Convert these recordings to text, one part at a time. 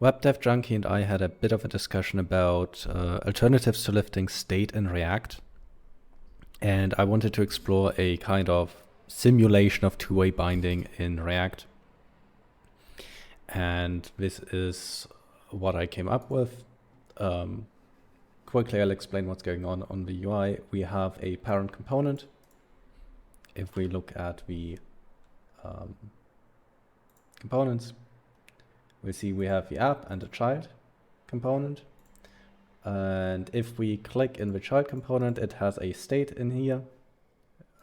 WebDev Junkie and I had a bit of a discussion about alternatives to lifting state in React. And I wanted to explore a kind of simulation of two-way binding in React. And this is what I came up with. Quickly, I'll explain what's going on the UI. We have a parent component. If we look at the components, we see we have the app and the child component. And if we click in the child component, it has a state in here.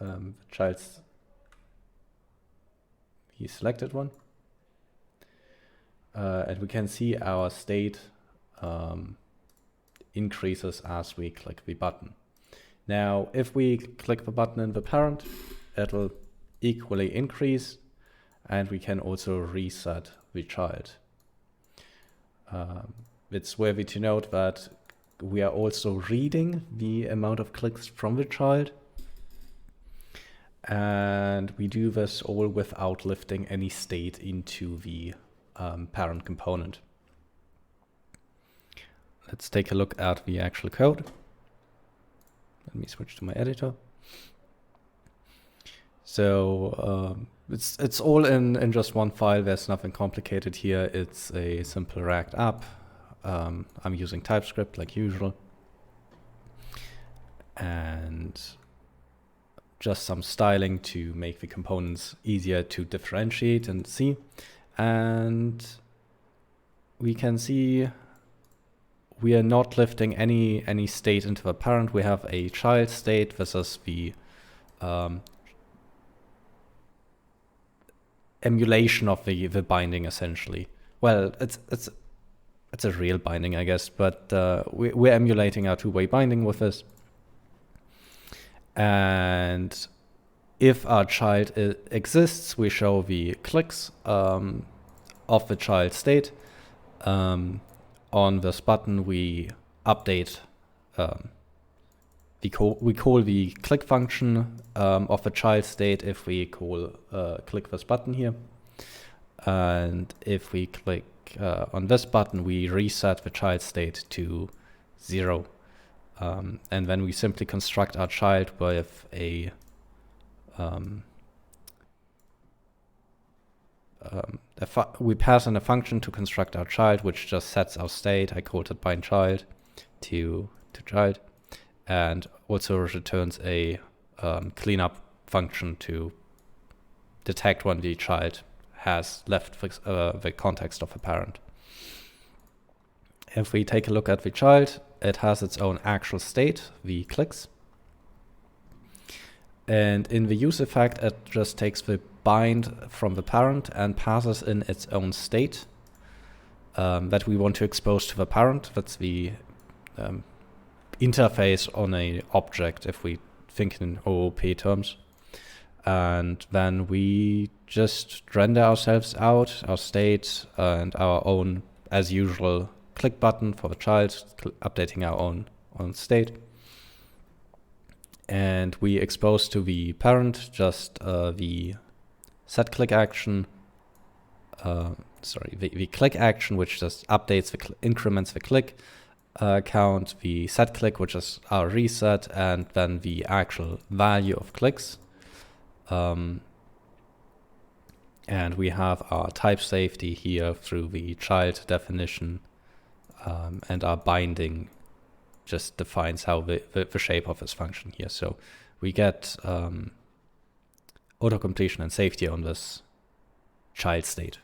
The child's, he selected one. And we can see our state increases as we click the button. Now, if we click the button in the parent, it'll equally increase, and we can also reset the child. It's worthy to note that we are also reading the amount of clicks from the child, and we do this all without lifting any state into the parent component. Let's take a look at the actual code. Let me switch to my editor. So it's all in just one file. There's nothing complicated here. It's a simple React app. I'm using TypeScript like usual. And just some styling to make the components easier to differentiate and see. And we can see we are not lifting any state into the parent. We have a child state. This is the emulation of the binding, essentially. Well, it's a real binding, I guess, but we're emulating our two-way binding with this. And if our child exists, we show the clicks of the child state. On this button, we update. We call the click function of the child state if we click this button here. And if we click on this button, we reset the child state to 0. And then we simply construct our child with we pass in a function to construct our child, which just sets our state. I called it bind child to child, and also returns a cleanup function to detect when the child has left the context of a parent. If we take a look at the child, it has its own actual state, the clicks. And in the use effect, it just takes the bind from the parent and passes in its own state that we want to expose to the parent. That's the interface on an object, if we think in OOP terms. And then we just render ourselves out, our state, and our own, as usual, click button for the child, updating our own state. And we expose to the parent just the set click action, the click action, which just updates increments the click count, the set click, which is our reset, and then the actual value of clicks. And we have our type safety here through the child definition, and our binding just defines how the shape of this function here. So we get auto-completion and safety on this child state.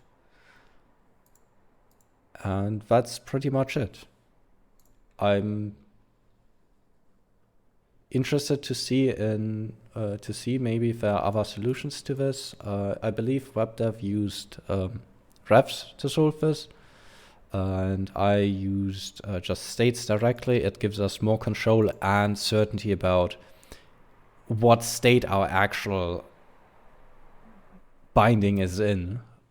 And that's pretty much it. I'm interested to see maybe if there are other solutions to this. I believe WebDev used refs to solve this. And I used just states directly. It gives us more control and certainty about what state our actual binding is in.